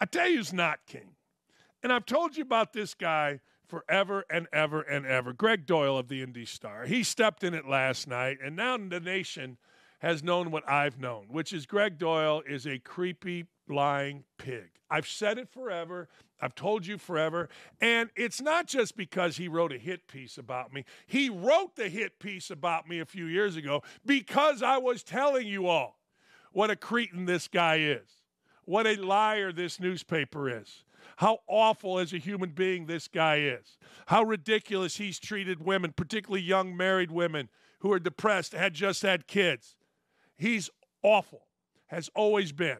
I tell you who's not king. And I've told you about this guy forever and ever and ever. Gregg Doyel of the Indy Star. He stepped in it last night, and now the nation has known what I've known, which is Gregg Doyel is a creepy, lying pig. I've said it forever. I've told you forever. And it's not just because he wrote a hit piece about me. He wrote the hit piece about me a few years ago because I was telling you all what a cretin this guy is, what a liar this newspaper is, how awful as a human being this guy is, how ridiculous he's treated women, particularly young married women who are depressed, had just had kids. He's awful, has always been.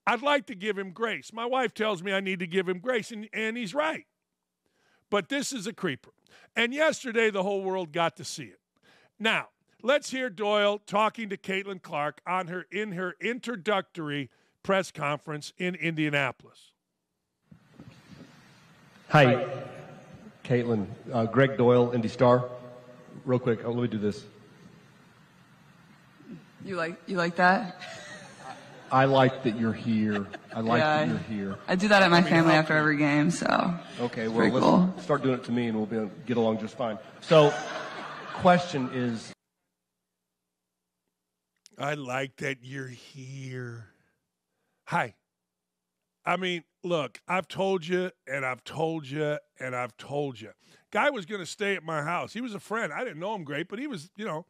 I'd like to give him grace. My wife tells me I need to give him grace, and he's right. But this is a creeper. And yesterday, the whole world got to see it. Now, let's hear Doyel talking to Caitlin Clark in her introductory press conference in Indianapolis. Hi, Caitlin. Gregg Doyel, Indy Star. Real quick, let me do this. You like that? I like that you're here. I like that you're here. I do that at my family after every game, so. Okay, well, let's start doing it to me and we'll be able to get along just fine. So, question is. I like that you're here. Hi. I mean, look, I've told you and I've told you and I've told you. Guy was going to stay at my house. He was a friend. I didn't know him great, but he was, he's going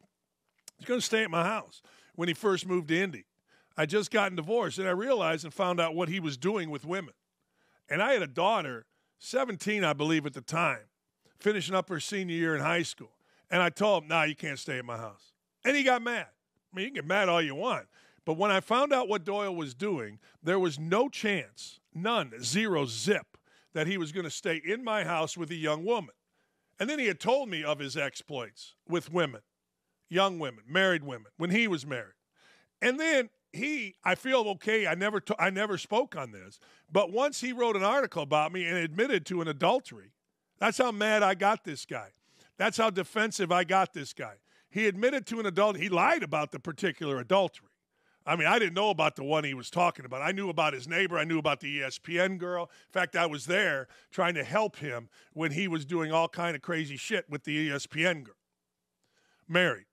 to stay at my house when he first moved to Indy. I just gotten divorced, and I realized and found out what he was doing with women. And I had a daughter, 17, I believe, at the time, finishing up her senior year in high school. And I told him, nah, you can't stay at my house. And he got mad. I mean, you can get mad all you want. But when I found out what Doyel was doing, there was no chance, none, zero, zip, that he was going to stay in my house with a young woman. And then he had told me of his exploits with women, young women, married women, when he was married. And then I feel okay, I never spoke on this, but once he wrote an article about me and admitted to an adultery, that's how mad I got this guy. That's how defensive I got this guy. He admitted to an adultery. He lied about the particular adultery. I mean, I didn't know about the one he was talking about. I knew about his neighbor. I knew about the ESPN girl. In fact, I was there trying to help him when he was doing all kind of crazy shit with the ESPN girl. Married.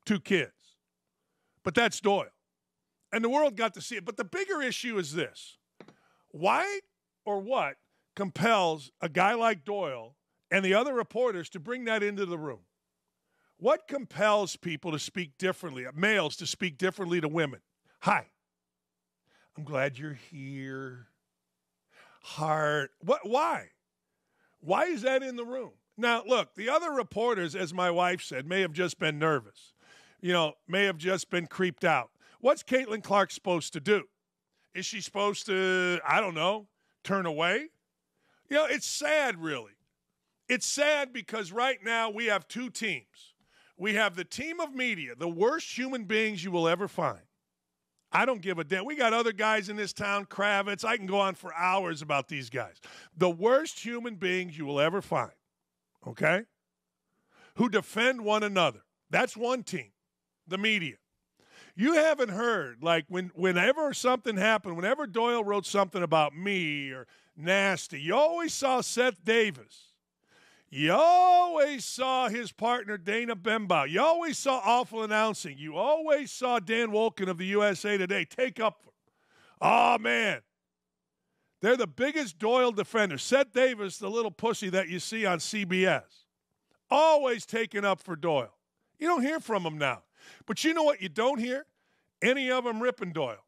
2 kids. But that's Doyel. And the world got to see it. But the bigger issue is this. Why or what compels a guy like Doyel and the other reporters to bring that into the room? What compels people to speak differently, males to speak differently to women? Hi, I'm glad you're here. Heart. Why? Why is that in the room? Now, look, the other reporters, as my wife said, may have just been nervous. May have just been creeped out. What's Caitlin Clark supposed to do? Is she supposed to, I don't know, turn away? It's sad, really. It's sad because right now we have 2 teams. We have the team of media, the worst human beings you will ever find. I don't give a damn. We got other guys in this town, Kravitz. I can go on for hours about these guys. The worst human beings you will ever find, okay, who defend one another. That's one team, the media. You haven't heard, like, whenever something happened, whenever Doyel wrote something about me or nasty, you always saw Seth Davis. You always saw his partner, Dana Bemba. You always saw awful announcing. You always saw Dan Wolken of the USA Today take up for him. Oh, man. They're the biggest Doyel defenders. Seth Davis, the little pussy that you see on CBS, always taking up for Doyel. You don't hear from him now. But you know what you don't hear? Any of them ripping Doyel.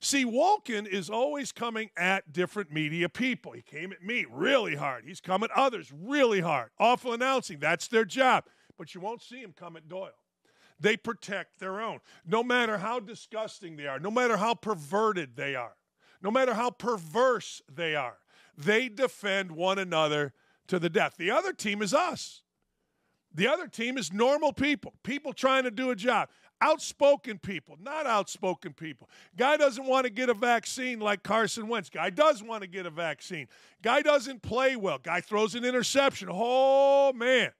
See, Wolken is always coming at different media people. He came at me really hard. He's come at others really hard. Awful announcing. That's their job. But you won't see him come at Doyel. They protect their own. No matter how disgusting they are, no matter how perverted they are, no matter how perverse they are, they defend one another to the death. The other team is us. The other team is normal people, people trying to do a job. Outspoken people, not outspoken people. Guy doesn't want to get a vaccine like Carson Wentz. Guy does want to get a vaccine. Guy doesn't play well. Guy throws an interception. Oh, man.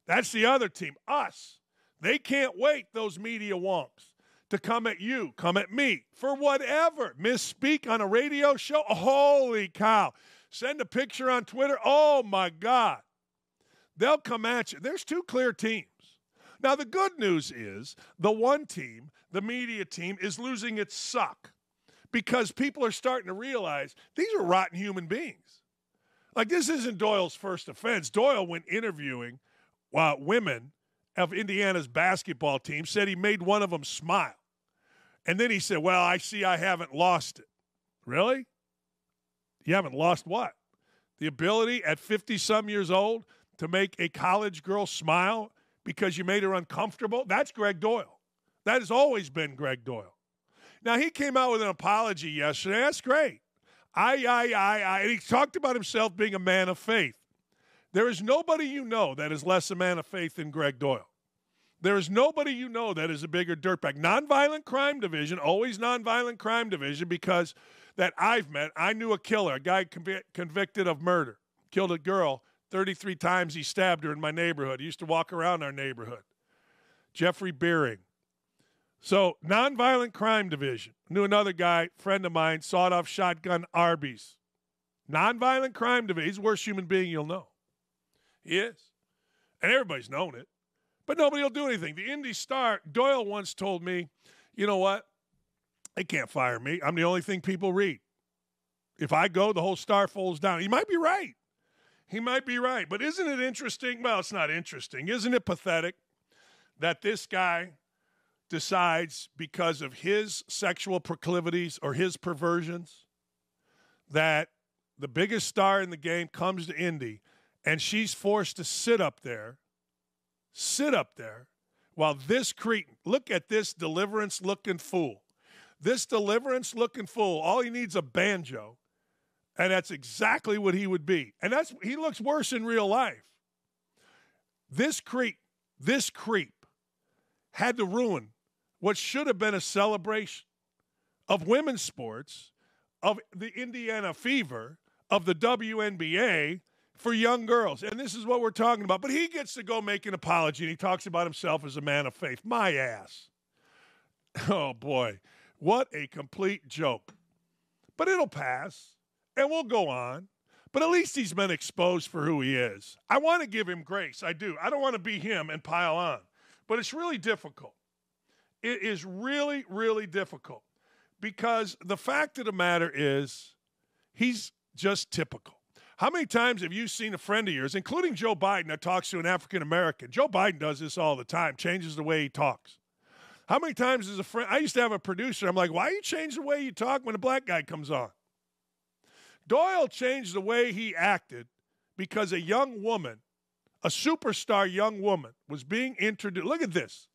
That's the other team, us. They can't wait, those media wonks, to come at you, come at me, for whatever. Misspeak on a radio show? Holy cow. Send a picture on Twitter? Oh, my God. They'll come at you. There's two clear teams. Now, the good news is the one team, the media team, is losing its suck because people are starting to realize these are rotten human beings. Like, this isn't Doyle's first offense. Doyle, when interviewing women of Indiana's basketball team, said he made one of them smile. And then he said, well, I see I haven't lost it. Really? You haven't lost what? The ability at 50-some years old to make a college girl smile because you made her uncomfortable? That's Gregg Doyel. That has always been Gregg Doyel. Now, he came out with an apology yesterday. That's great. And he talked about himself being a man of faith. There is nobody you know that is less a man of faith than Gregg Doyel. There is nobody you know that is a bigger dirtbag. Nonviolent crime division, always nonviolent crime division, because that I've met, I knew a killer, a guy convicted of murder, killed a girl 33 times. He stabbed her in my neighborhood. He used to walk around our neighborhood. Jeffrey Beering. So, nonviolent crime division. Knew another guy, friend of mine, sawed-off shotgun Arby's. Nonviolent crime division. He's the worst human being you'll know. He is. And everybody's known it. But nobody will do anything. The Indy Star, Doyle once told me, you know what? They can't fire me. I'm the only thing people read. If I go, the whole Star folds down. He might be right. He might be right. But isn't it interesting? Well, it's not interesting. Isn't it pathetic that this guy decides, because of his sexual proclivities or his perversions, that the biggest star in the game comes to Indy and she's forced to sit up there while this cretin, look at this deliverance-looking fool. This deliverance-looking fool, all he needs is a banjo, and that's exactly what he would be. And he looks worse in real life. This creep had to ruin what should have been a celebration of women's sports, of the Indiana Fever, of the WNBA for young girls. And this is what we're talking about. But he gets to go make an apology, and he talks about himself as a man of faith. My ass. Oh, boy. What a complete joke. But it'll pass, and we'll go on. But at least he's been exposed for who he is. I want to give him grace. I do. I don't want to be him and pile on. But it's really difficult. It is really, really difficult because the fact of the matter is he's just typical. How many times have you seen a friend of yours, including Joe Biden, that talks to an African-American? Joe Biden does this all the time, changes the way he talks. How many times is a friend? I used to have a producer. I'm like, why you change the way you talk when a black guy comes on? Doyle changed the way he acted because a young woman, a superstar young woman, was being introduced. Look at this.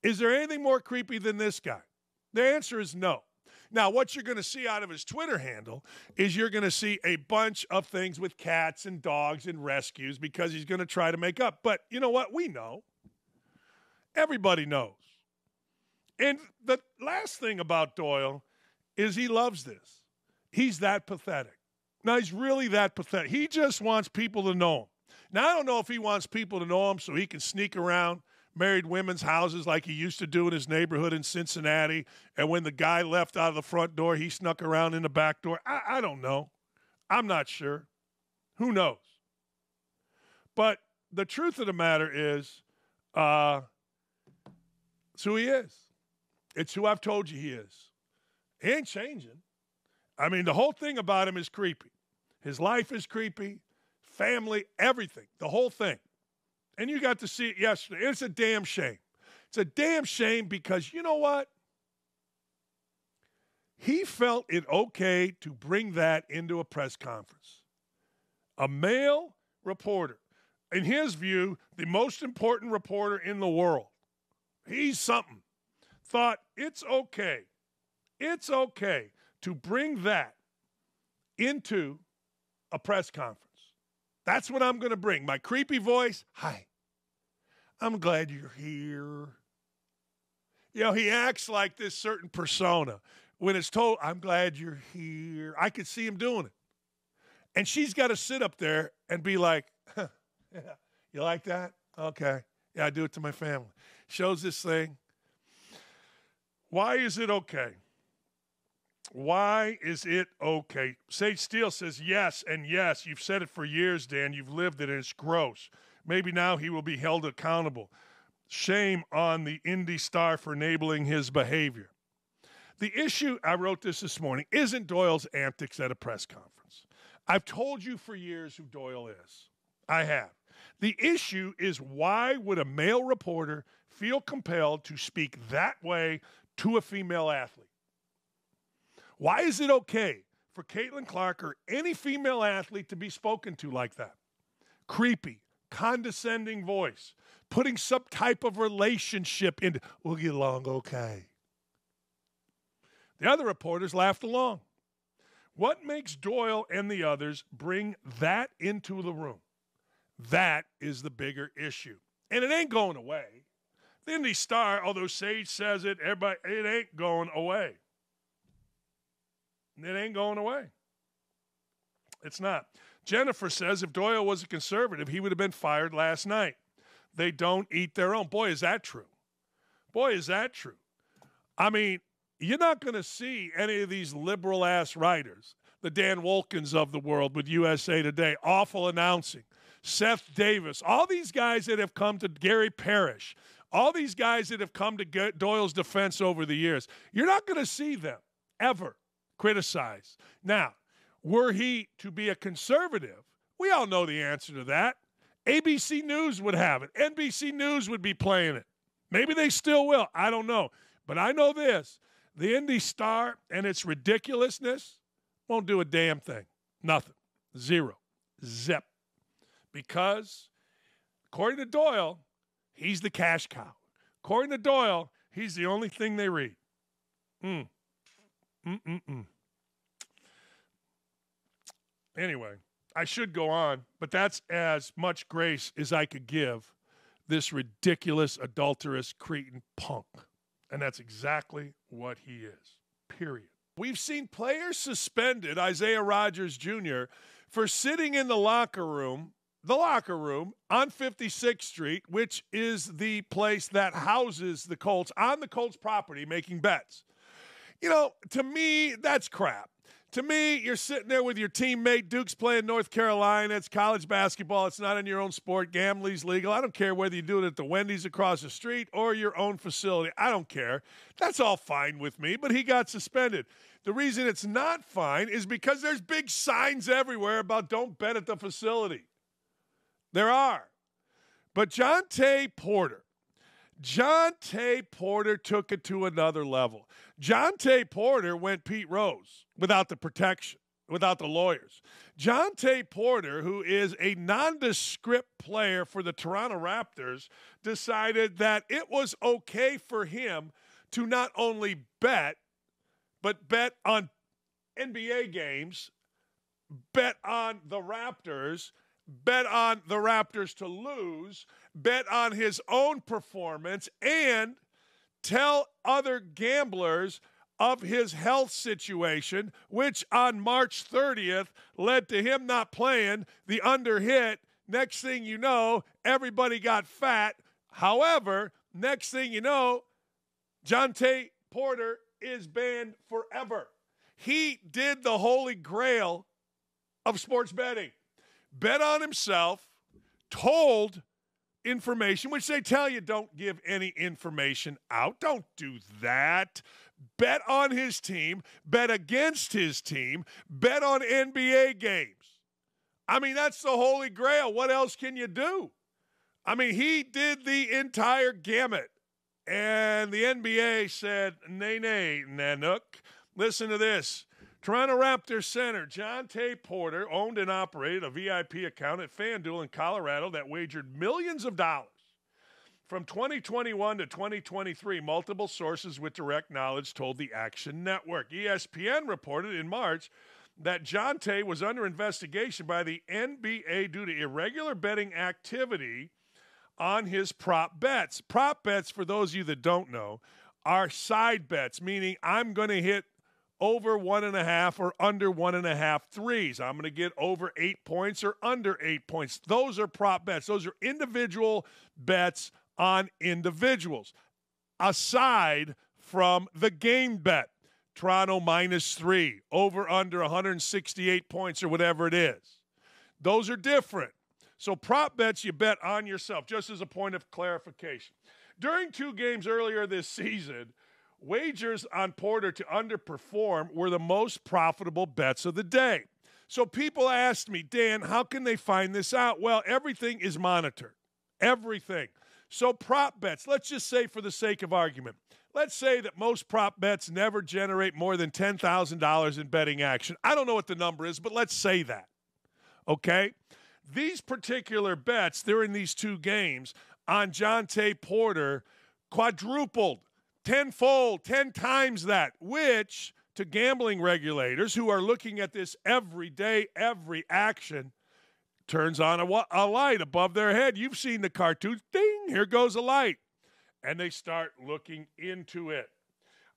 Is there anything more creepy than this guy? The answer is no. Now, what you're going to see out of his Twitter handle is you're going to see a bunch of things with cats and dogs and rescues because he's going to try to make up. But you know what? We know. Everybody knows. And the last thing about Doyle is he loves this. He's that pathetic. Now, he's really that pathetic. He just wants people to know him. Now, I don't know if he wants people to know him so he can sneak around married women's houses like he used to do in his neighborhood in Cincinnati, and when the guy left out of the front door, he snuck around in the back door. I don't know. I'm not sure. Who knows? But the truth of the matter is, it's who he is. It's who I've told you he is. He ain't changing. I mean, the whole thing about him is creepy. His life is creepy, family, everything, the whole thing. And you got to see it yesterday. It's a damn shame. It's a damn shame because you know what? He felt it okay to bring that into a press conference. A male reporter, in his view, the most important reporter in the world. He's something. Thought it's okay to bring that into a press conference. That's what I'm going to bring. My creepy voice. Hi, I'm glad you're here. You know, he acts like this certain persona. When it's told, I'm glad you're here, I could see him doing it. And she's got to sit up there and be like, huh, yeah, you like that? Okay. Yeah, I do it to my family. Shows this thing. Why is it okay? Why is it okay? Sage Steele says yes and yes. You've said it for years, Dan. You've lived it, and it's gross. Maybe now he will be held accountable. Shame on the Indy star for enabling his behavior. The issue, I wrote this morning, isn't Doyel's antics at a press conference. I've told you for years who Doyel is. I have. The issue is, why would a male reporter feel compelled to speak that way to a female athlete? Why is it okay for Caitlin Clark or any female athlete to be spoken to like that? Creepy, condescending voice, putting some type of relationship into, we'll get along okay. The other reporters laughed along. What makes Doyel and the others bring that into the room? That is the bigger issue. And it ain't going away. The Indy Star, although Sage says it, everybody, it ain't going away. It ain't going away. It's not. Jennifer says if Doyel was a conservative, he would have been fired last night. They don't eat their own. Boy, is that true. Boy, is that true. I mean, you're not going to see any of these liberal-ass writers, the Dan Wolkins of the world with USA Today, awful announcing, Seth Davis, all these guys that have come to Gary Parrish, all these guys that have come to Doyel's defense over the years. You're not going to see them ever criticize. Now, were he to be a conservative, we all know the answer to that. ABC News would have it. NBC News would be playing it. Maybe they still will. I don't know. But I know this. The Indy Star and its ridiculousness won't do a damn thing. Nothing. Zero. Zip. Because, according to Doyel, he's the cash cow. According to Doyel, he's the only thing they read. Anyway, I should go on, but that's as much grace as I could give this ridiculous, adulterous, cretin punk. And that's exactly what he is, period. We've seen players suspended, Isaiah Rodgers Jr., for sitting in the locker room on 56th Street, which is the place that houses the Colts, on the Colts property, making bets. You know, to me, that's crap. To me, you're sitting there with your teammate. Duke's playing North Carolina. It's college basketball. It's not in your own sport. Gambling's legal. I don't care whether you do it at the Wendy's across the street or your own facility. I don't care. That's all fine with me, but he got suspended. The reason it's not fine is because there's big signs everywhere about don't bet at the facility. There are. But Jontay Porter took it to another level. Jontay Porter went Pete Rose without the protection, without the lawyers. Jontay Porter, who is a nondescript player for the Toronto Raptors, decided that it was okay for him to not only bet, but bet on NBA games, bet on the Raptors, bet on the Raptors to lose, bet on his own performance, and tell other gamblers of his health situation, which on March 30th led to him not playing, the under hit. Next thing you know, everybody got fat. However, next thing you know, Jontay Porter is banned forever. He did the holy grail of sports betting. Bet on himself, told information, which they tell you don't give any information out. Don't do that. Bet on his team, bet against his team, bet on NBA games. I mean, that's the holy grail. What else can you do? I mean, he did the entire gamut. And the NBA said, nay, Nanook. Listen to this. Toronto Raptors center Jontay Porter owned and operated a VIP account at FanDuel in Colorado that wagered millions of dollars. From 2021 to 2023, multiple sources with direct knowledge told the Action Network. ESPN reported in March that Jontay was under investigation by the NBA due to irregular betting activity on his prop bets. Prop bets, for those of you that don't know, are side bets, meaning I'm going to hit over 1.5 or under 1.5 threes. I'm going to get over 8 points or under 8 points. Those are prop bets. Those are individual bets on individuals, aside from the game bet. Toronto -3, over under 168 points or whatever it is. Those are different. So prop bets you bet on yourself, just as a point of clarification. During 2 games earlier this season, wagers on Porter to underperform were the most profitable bets of the day. So people asked me, Dan, how can they find this out? Well, everything is monitored. Everything. So prop bets, let's just say for the sake of argument, let's say that most prop bets never generate more than $10,000 in betting action. I don't know what the number is, but let's say that. Okay? These particular bets, they're in these 2 games, on Jontay Porter quadrupled, tenfold, 10 times that, which to gambling regulators who are looking at this every day, every action, turns on a light above their head. You've seen the cartoons. Ding, here goes a light. And they start looking into it.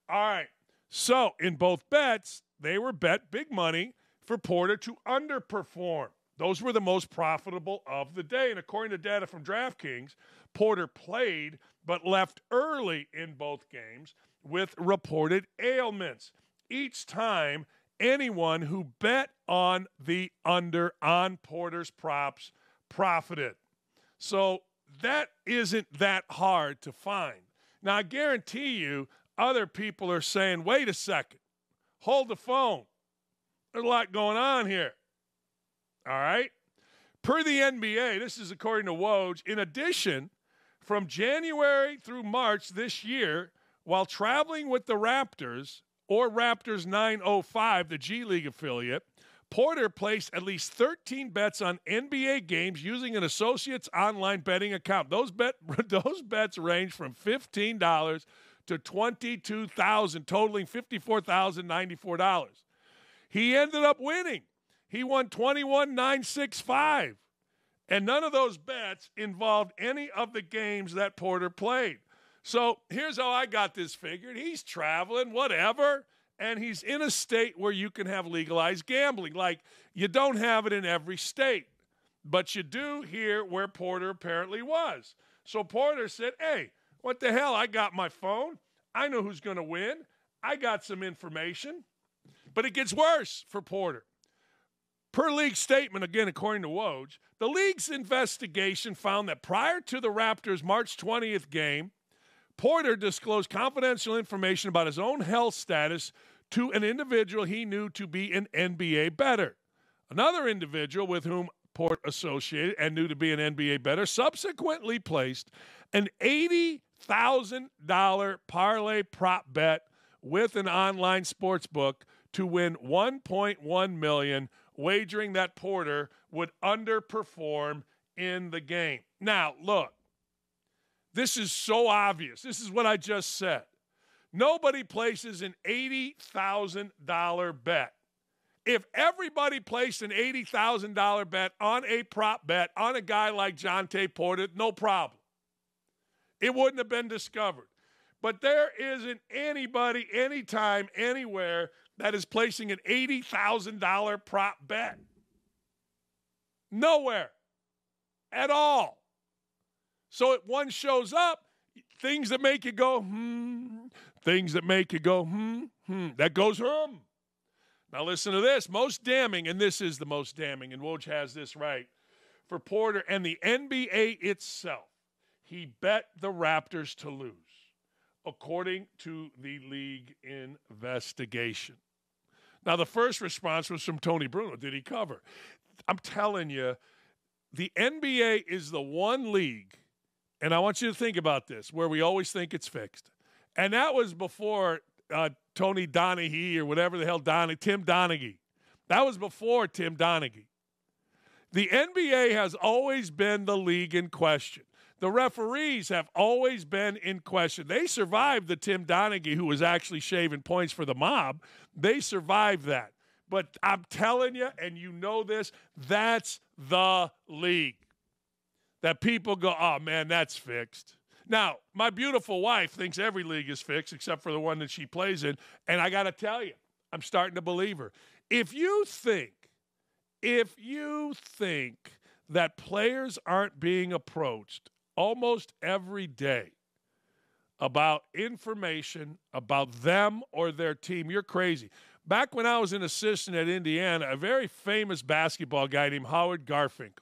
All right. So in both bets, they were bet big money for Porter to underperform. Those were the most profitable of the day. And according to data from DraftKings, Porter played but left early in both games with reported ailments. Each time, anyone who bet on the under on Porter's props profited. So that isn't that hard to find. Now, I guarantee you other people are saying, wait a second, hold the phone. There's a lot going on here. All right? Per the NBA, this is according to Woj, in addition, from January through March this year, while traveling with the Raptors, or Raptors 905, the G League affiliate, Porter placed at least 13 bets on NBA games using an associate's online betting account. Those bets range from $15 to $22,000, totaling $54,094. He ended up winning. He won 21,965. And none of those bets involved any of the games that Porter played. So here's how I got this figured. He's traveling, whatever, and he's in a state where you can have legalized gambling. Like, you don't have it in every state, but you do here where Porter apparently was. So Porter said, hey, what the hell? I got my phone. I know who's going to win. I got some information. But it gets worse for Porter. Per league statement, again, according to Woj, the league's investigation found that prior to the Raptors' March 20th game, Porter disclosed confidential information about his own health status to an individual he knew to be an NBA bettor. Another individual with whom Porter associated and knew to be an NBA bettor subsequently placed an $80,000 parlay prop bet with an online sports book to win $1.1 million, wagering that Porter would underperform in the game. Now, look, this is so obvious. This is what I just said. Nobody places an $80,000 bet. If everybody placed an $80,000 bet on a prop bet on a guy like Jontay Porter, no problem. It wouldn't have been discovered. But there isn't anybody, anytime, anywhere that is placing an $80,000 prop bet. Nowhere. At all. So if one shows up, things that make you go, things that make you go, that goes, Now listen to this. Most damning, and this is the most damning, and Woj has this right, for Porter and the NBA itself, he bet the Raptors to lose, according to the league investigation. Now, the first response was from Tony Bruno. Did he cover? I'm telling you, the NBA is the one league, and I want you to think about this, where we always think it's fixed. And that was before Tony Donaghy or whatever the hell, Tim Donaghy. That was before Tim Donaghy. The NBA has always been the league in question. The referees have always been in question. They survived the Tim Donaghy, who was actually shaving points for the mob. They survived that. But I'm telling you, and you know this, that's the league. That people go, oh, man, that's fixed. Now, my beautiful wife thinks every league is fixed except for the one that she plays in. And I got to tell you, I'm starting to believe her. If you think that players aren't being approached almost every day about information about them or their team. You're crazy. Back when I was an assistant at Indiana, a very famous basketball guy named Howard Garfinkel.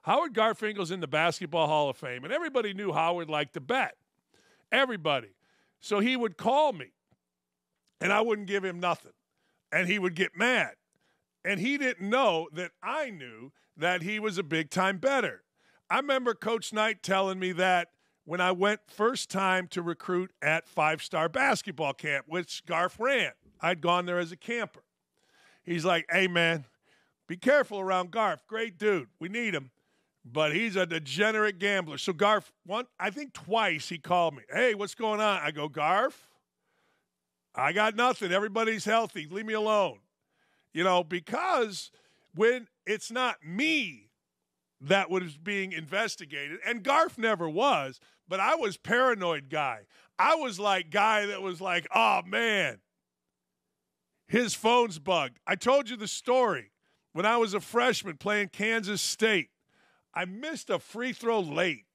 Howard Garfinkel's in the Basketball Hall of Fame, and everybody knew Howard liked to bet. Everybody. So he would call me, and I wouldn't give him nothing. And he would get mad. And he didn't know that I knew that he was a big-time bettor. I remember Coach Knight telling me that when I went first time to recruit at five-star basketball camp, which Garf ran. I'd gone there as a camper. He's like, hey, man, be careful around Garf. Great dude. We need him. But he's a degenerate gambler. So Garf, I think twice he called me. Hey, what's going on? I go, Garf, I got nothing. Everybody's healthy. Leave me alone. You know, because when it's not me that was being investigated, and Garf never was, but I was paranoid guy. I was like guy that was like, oh, man, his phone's bugged. I told you the story. When I was a freshman playing Kansas State, I missed a free throw late.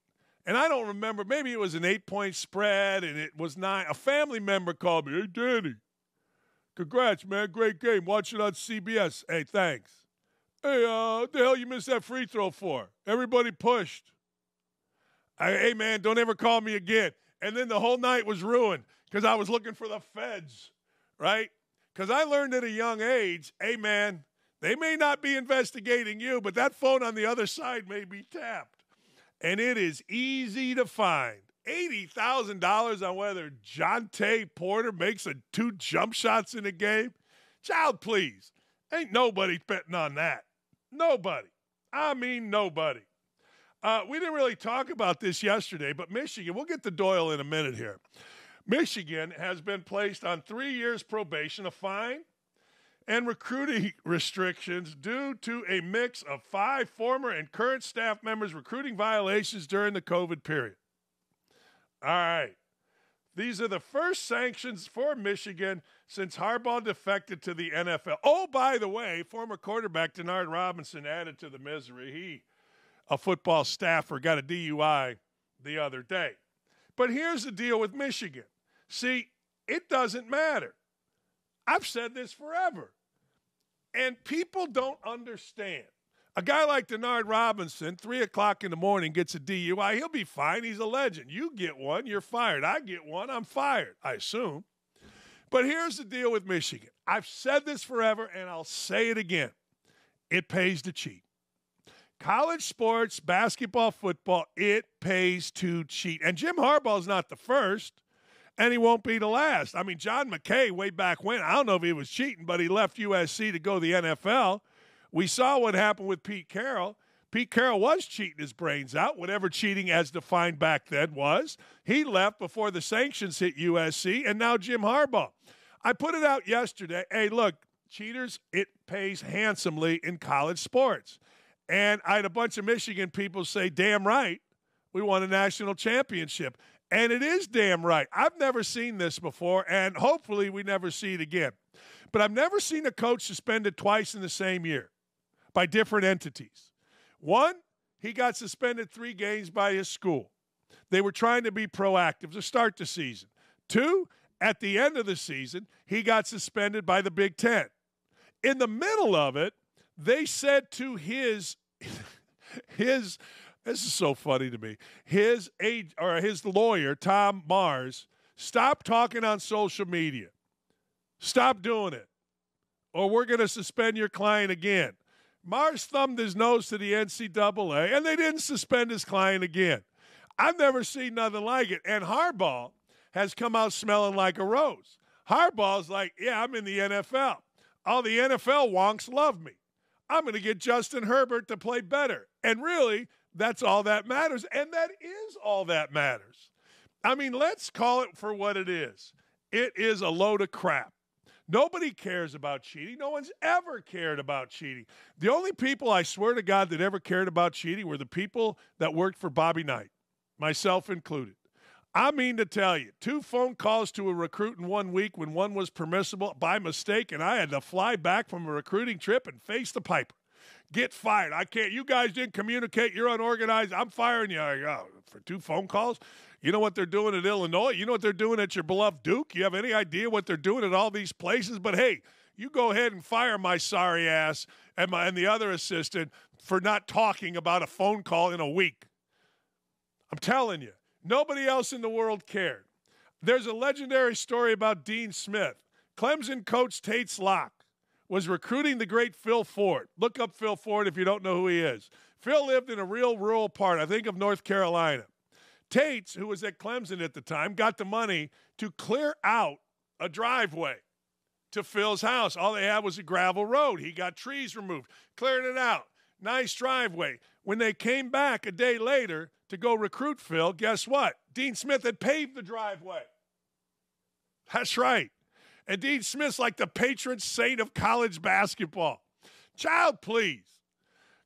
And I don't remember, maybe it was an 8-point spread and it was 9. A family member called me, hey, Danny, congrats, man, great game. Watch it on CBS. Hey, thanks. Hey, what the hell you missed that free throw for? Everybody pushed. Hey, man, don't ever call me again. And then the whole night was ruined because I was looking for the feds, right? Because I learned at a young age, hey, man, they may not be investigating you, but that phone on the other side may be tapped. And it is easy to find. $80,000 on whether Jontay Porter makes 2 jump shots in a game? Child, please. Ain't nobody betting on that. Nobody. I mean nobody. We didn't really talk about this yesterday, but Michigan, we'll get to Doyle in a minute here. Michigan has been placed on 3 years probation, a fine, and recruiting restrictions due to a mix of 5 former and current staff members' recruiting violations during the COVID period. All right. These are the first sanctions for Michigan since Harbaugh defected to the NFL. Oh, by the way, former quarterback Denard Robinson added to the misery. He, a football staffer, got a DUI the other day. But here's the deal with Michigan. See, it doesn't matter. I've said this forever. And people don't understand. A guy like Denard Robinson, 3 o'clock in the morning, gets a DUI. He'll be fine. He's a legend. You get one, you're fired. I get one, I'm fired, I assume. But here's the deal with Michigan. I've said this forever, and I'll say it again. It pays to cheat. College sports, basketball, football, it pays to cheat. And Jim Harbaugh's not the first. And he won't be the last. I mean, John McKay, way back when, I don't know if he was cheating, but he left USC to go to the NFL. We saw what happened with Pete Carroll. Pete Carroll was cheating his brains out, whatever cheating as defined back then was. He left before the sanctions hit USC, and now Jim Harbaugh. I put it out yesterday. Hey, look, cheaters, it pays handsomely in college sports. And I had a bunch of Michigan people say, damn right, we won a national championship. And it is damn right. I've never seen this before, and hopefully we never see it again. But I've never seen a coach suspended twice in the same year by different entities. One, he got suspended 3 games by his school. They were trying to be proactive to start the season. 2, at the end of the season, he got suspended by the Big Ten. In the middle of it, they said to his this is so funny to me. His lawyer, Tom Mars, stop talking on social media. Stop doing it, or we're going to suspend your client again. Mars thumbed his nose to the NCAA, and they didn't suspend his client again. I've never seen nothing like it. And Harbaugh has come out smelling like a rose. Harbaugh's like, yeah, I'm in the NFL. All the NFL wonks love me. I'm going to get Justin Herbert to play better. And really, that's all that matters, and that is all that matters. I mean, let's call it for what it is. It is a load of crap. Nobody cares about cheating. No one's ever cared about cheating. The only people, I swear to God, that ever cared about cheating were the people that worked for Bobby Knight, myself included. I mean to tell you, 2 phone calls to a recruit in 1 week when one was permissible by mistake, and I had to fly back from a recruiting trip and face the piper. Get fired. I can't. You guys didn't communicate. You're unorganized. I'm firing you. For 2 phone calls? You know what they're doing at Illinois? You know what they're doing at your beloved Duke? You have any idea what they're doing at all these places? But, hey, you go ahead and fire my sorry ass and the other assistant for not talking about a phone call in a week. I'm telling you, nobody else in the world cared. There's a legendary story about Dean Smith. Clemson coach Tate Slock was recruiting the great Phil Ford. Look up Phil Ford if you don't know who he is. Phil lived in a real rural part, I think, of North Carolina. Tate, who was at Clemson at the time, got the money to clear out a driveway to Phil's house. All they had was a gravel road. He got trees removed, cleared it out. Nice driveway. When they came back a day later to go recruit Phil, guess what? Dean Smith had paved the driveway. That's right. And Dean Smith's like the patron saint of college basketball. Child, please.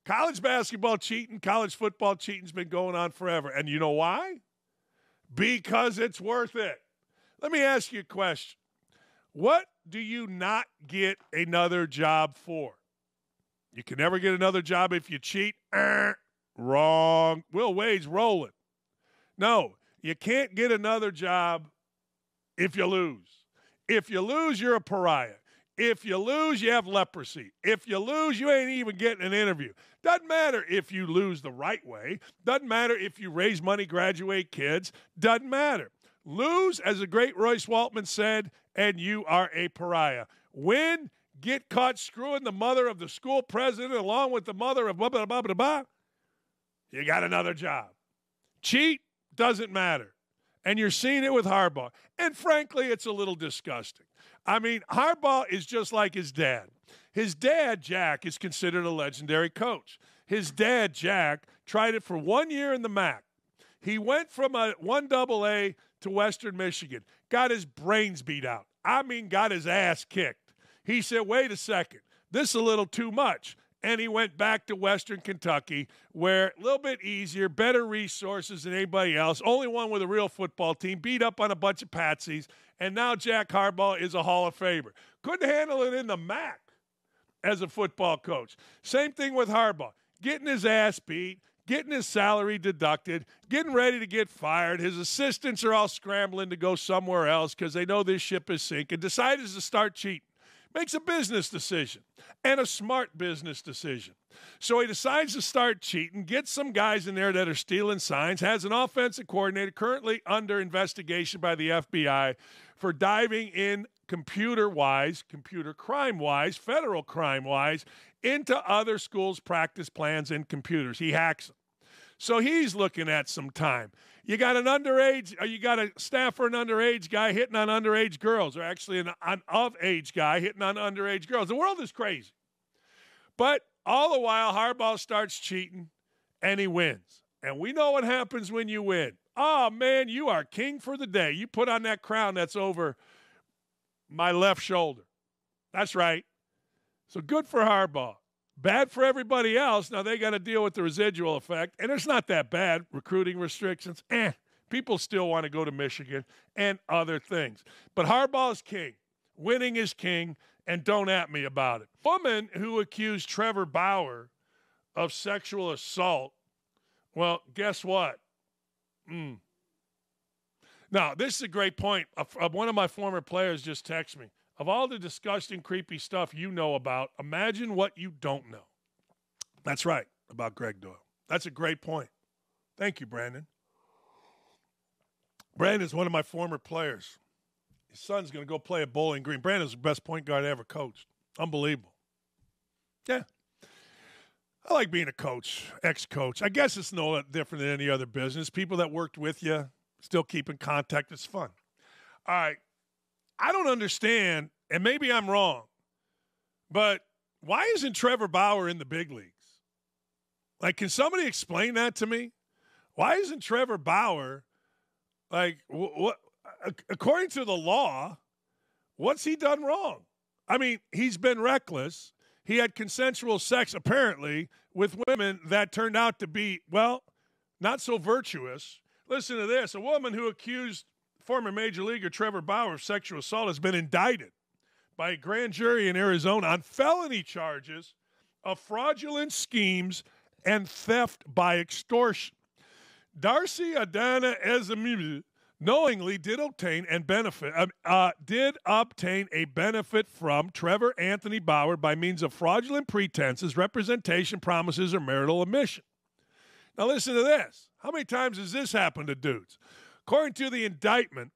College basketball cheating, college football cheating's been going on forever. And you know why? Because it's worth it. Let me ask you a question. What do you not get another job for? You can never get another job if you cheat. Wrong. Will Wade's rolling. No, you can't get another job if you lose. If you lose, you're a pariah. If you lose, you have leprosy. If you lose, you ain't even getting an interview. Doesn't matter if you lose the right way. Doesn't matter if you raise money, graduate kids. Doesn't matter. Lose, as the great Royce Waltman said, and you are a pariah. Win, get caught screwing the mother of the school president along with the mother of blah, blah, blah, blah, blah. You got another job. Cheat, doesn't matter. And you're seeing it with Harbaugh. And frankly, it's a little disgusting. I mean, Harbaugh is just like his dad. His dad, Jack, is considered a legendary coach. His dad, Jack, tried it for 1 year in the MAC. He went from a 1AA to Western Michigan, got his brains beat out. I mean, got his ass kicked. He said, wait a second, this is a little too much. And he went back to Western Kentucky, where a little bit easier, better resources than anybody else, only one with a real football team, beat up on a bunch of patsies, and now Jack Harbaugh is a Hall of Famer. Couldn't handle it in the MAC as a football coach. Same thing with Harbaugh, getting his ass beat, getting his salary deducted, getting ready to get fired. His assistants are all scrambling to go somewhere else because they know this ship is sinking, decided to start cheating. Makes a business decision, and a smart business decision. So he decides to start cheating, gets some guys in there that are stealing signs, has an offensive coordinator currently under investigation by the FBI for diving in computer-wise, computer crime-wise, federal crime-wise, into other schools' practice plans and computers. He hacks them. So he's looking at some time. You got an underage, or you got a staff for an underage guy hitting on underage girls, or actually an of-age guy hitting on underage girls. The world is crazy. But all the while, Harbaugh starts cheating, and he wins. And we know what happens when you win. Oh, man, you are king for the day. You put on that crown that's over my left shoulder. That's right. So good for Harbaugh. Bad for everybody else. Now they got to deal with the residual effect, and it's not that bad. Recruiting restrictions, people still want to go to Michigan and other things. But Harbaugh's king. Winning is king, and don't at me about it. Woman who accused Trevor Bauer of sexual assault, well, guess what? Now, this is a great point. One of my former players just texted me. Of all the disgusting, creepy stuff you know about, imagine what you don't know. That's right, about Gregg Doyel. That's a great point. Thank you, Brandon. Brandon's one of my former players. His son's going to go play at Bowling Green. Brandon's the best point guard I ever coached. Unbelievable. Yeah. I like being a coach, ex-coach. I guess it's no different than any other business. People that worked with you still keep in contact. It's fun. All right. I don't understand, and maybe I'm wrong, but why isn't Trevor Bauer in the big leagues? Like, can somebody explain that to me? Why isn't Trevor Bauer, like, what? According to the law, what's he done wrong? I mean, he's been reckless. He had consensual sex, apparently, with women that turned out to be, well, not so virtuous. Listen to this. A woman who accused former Major Leaguer Trevor Bauer of sexual assault has been indicted by a grand jury in Arizona on felony charges of fraudulent schemes and theft by extortion. Darcy Adana Ezemimu knowingly did obtain a benefit from Trevor Anthony Bauer by means of fraudulent pretenses, representation, promises, or marital omission. Now listen to this. How many times has this happened to dudes? According to the indictment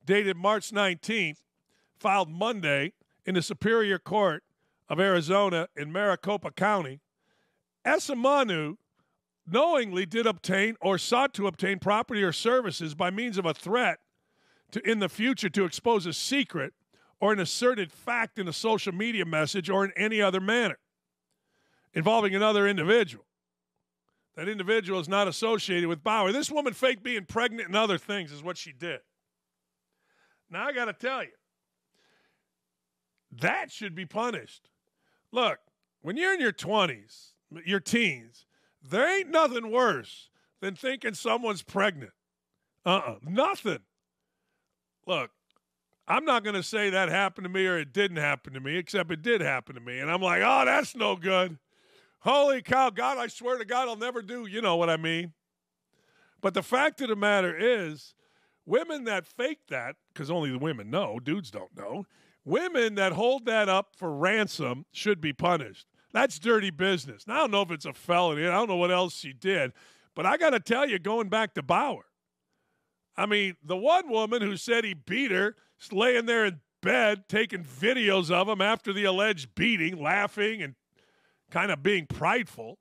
dated March 19th, filed Monday in the Superior Court of Arizona in Maricopa County, Esamanu knowingly did obtain or sought to obtain property or services by means of a threat to, in the future, to expose a secret or an asserted fact in a social media message or in any other manner involving another individual. That individual is not associated with Bauer. This woman faked being pregnant and other things is what she did. Now, I got to tell you, that should be punished. Look, when you're in your 20s, your teens, there ain't nothing worse than thinking someone's pregnant. Nothing. Look, I'm not going to say that happened to me or it didn't happen to me, except it did happen to me. And I'm like, oh, that's no good. Holy cow, God, I swear to God, I'll never do. You know what I mean? But the fact of the matter is, women that fake that, because only the women know, dudes don't know, women that hold that up for ransom should be punished. That's dirty business. Now, I don't know if it's a felony. I don't know what else she did. But I got to tell you, going back to Bauer, I mean, the one woman who said he beat her, laying there in bed, taking videos of him after the alleged beating, laughing and kind of being prideful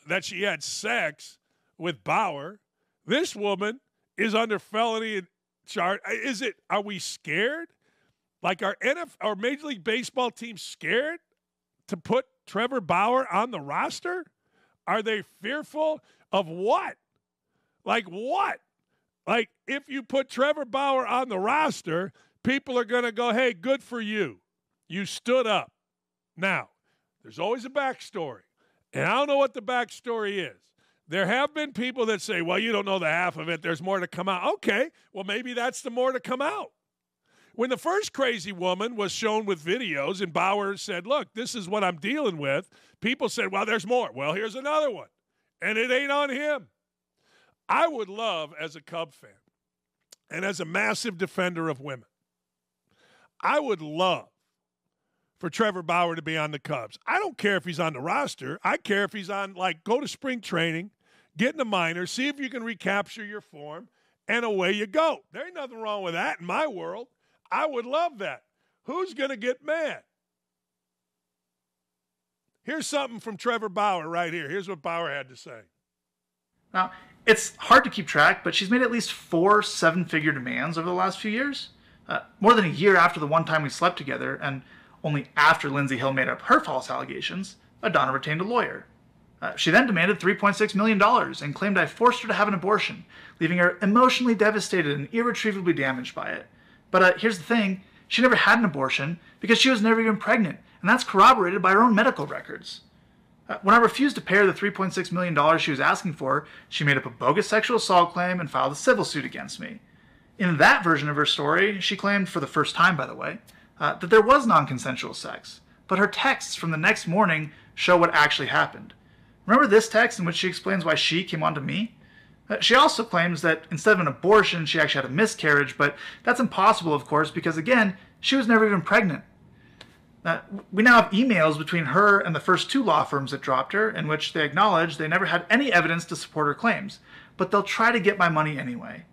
that she had sex with Bauer. This woman is under felony charge. Are we scared? Like, our Major League Baseball team scared to put Trevor Bauer on the roster? Are they fearful of what? Like what? Like, if you put Trevor Bauer on the roster, people are going to go, hey, good for you. You stood up. Now, there's always a backstory, and I don't know what the backstory is. There have been people that say, well, you don't know the half of it. There's more to come out. Okay, well, maybe that's the more to come out. When the first crazy woman was shown with videos and Bauer said, look, this is what I'm dealing with, people said, well, there's more. Well, here's another one, and it ain't on him. I would love, as a Cub fan and as a massive defender of women, I would love for Trevor Bauer to be on the Cubs. I don't care if he's on the roster. I care if he's on, like, go to spring training, get in the minors, see if you can recapture your form, and away you go. There ain't nothing wrong with that in my world. I would love that. Who's going to get mad? Here's something from Trevor Bauer right here. Here's what Bauer had to say. Now, it's hard to keep track, but she's made at least 4 seven-figure demands over the last few years. More than a year after the one time we slept together, and only after Lindsay Hill made up her false allegations, Adana retained a lawyer. She then demanded $3.6 million and claimed I forced her to have an abortion, leaving her emotionally devastated and irretrievably damaged by it. But here's the thing, she never had an abortion because she was never even pregnant, and that's corroborated by her own medical records. When I refused to pay her the $3.6 million she was asking for, she made up a bogus sexual assault claim and filed a civil suit against me. In that version of her story, she claimed, for the first time by the way, that there was non-consensual sex, but her texts from the next morning show what actually happened. Remember this text in which she explains why she came on to me? She also claims that instead of an abortion, she actually had a miscarriage, but that's impossible, of course, because, again, she was never even pregnant. We now have emails between her and the first 2 law firms that dropped her, in which they acknowledge they never had any evidence to support her claims, but they'll try to get my money anyway.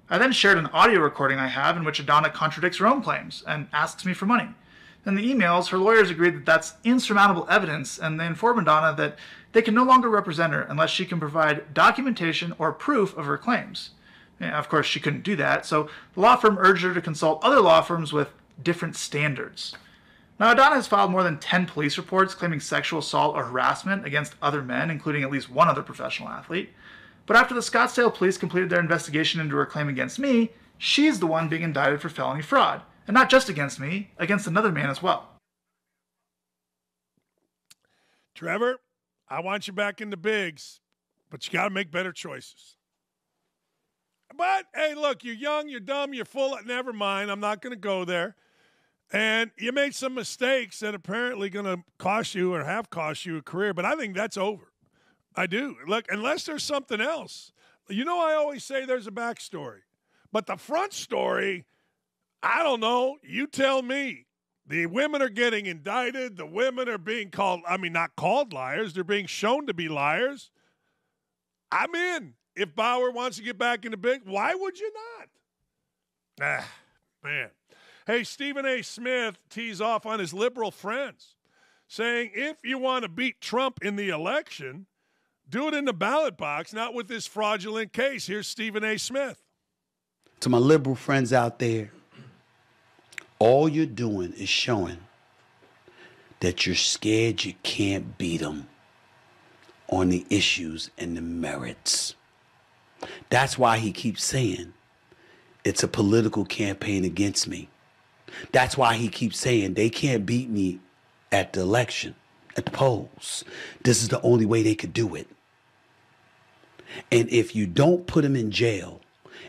I then shared an audio recording I have in which Adana contradicts her own claims and asks me for money. In the emails, her lawyers agreed that that's insurmountable evidence, and they inform Adana that they can no longer represent her unless she can provide documentation or proof of her claims. Of course, she couldn't do that, so the law firm urged her to consult other law firms with different standards. Now, Adana has filed more than 10 police reports claiming sexual assault or harassment against other men, including at least one other professional athlete. But after the Scottsdale police completed their investigation into her claim against me, she's the one being indicted for felony fraud. And not just against me, against another man as well. Trevor, I want you back in the bigs, but you got to make better choices. But, hey, look, you're young, you're dumb, you're full of, never mind, I'm not going to go there. And you made some mistakes that apparently going to cost you or have cost you a career, but I think that's over. I do. Look, unless there's something else. You know, I always say there's a backstory. But the front story, I don't know. You tell me. The women are getting indicted. The women are being called, not called liars. They're being shown to be liars. I'm in. If Bauer wants to get back into big, why would you not? Man. Hey, Stephen A. Smith tees off on his liberal friends, saying if you want to beat Trump in the election, do it in the ballot box, not with this fraudulent case. Here's Stephen A. Smith. To my liberal friends out there, all you're doing is showing that you're scared you can't beat them on the issues and the merits. That's why he keeps saying it's a political campaign against me. That's why he keeps saying they can't beat me at the election, at the polls. This is the only way they could do it. And if you don't put him in jail,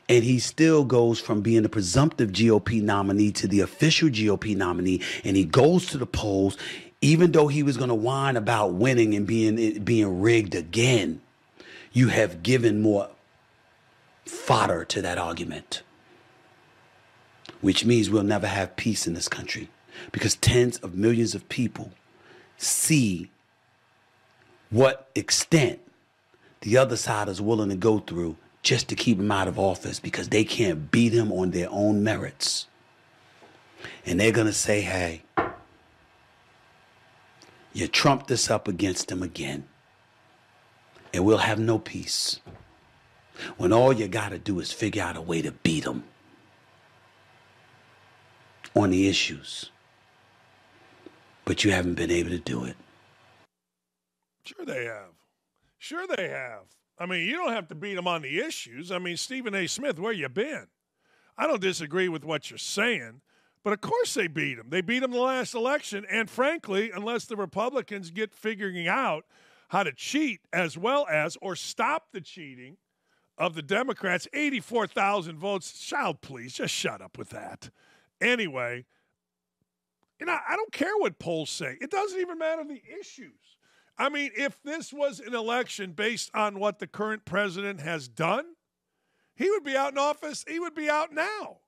and he still goes from being the presumptive GOP nominee to the official GOP nominee, and he goes to the polls, even though he was going to whine about winning and being rigged again, you have given more fodder to that argument, which means we'll never have peace in this country because tens of millions of people see what extent the other side is willing to go through just to keep him out of office because they can't beat him on their own merits. And they're going to say, hey, you trumped this up against him again, and we'll have no peace. When all you got to do is figure out a way to beat him on the issues. But you haven't been able to do it. Sure they have. Sure they have. I mean, you don't have to beat them on the issues. I mean, Stephen A. Smith, where you been? I don't disagree with what you're saying, but of course they beat him. They beat him the last election, and frankly, unless the Republicans get figuring out how to cheat as well as or stop the cheating of the Democrats, 84,000 votes. Child, please, just shut up with that. Anyway, I don't care what polls say. It doesn't even matter the issues. I mean, if this was an election based on what the current president has done, he would be out in office. He would be out now.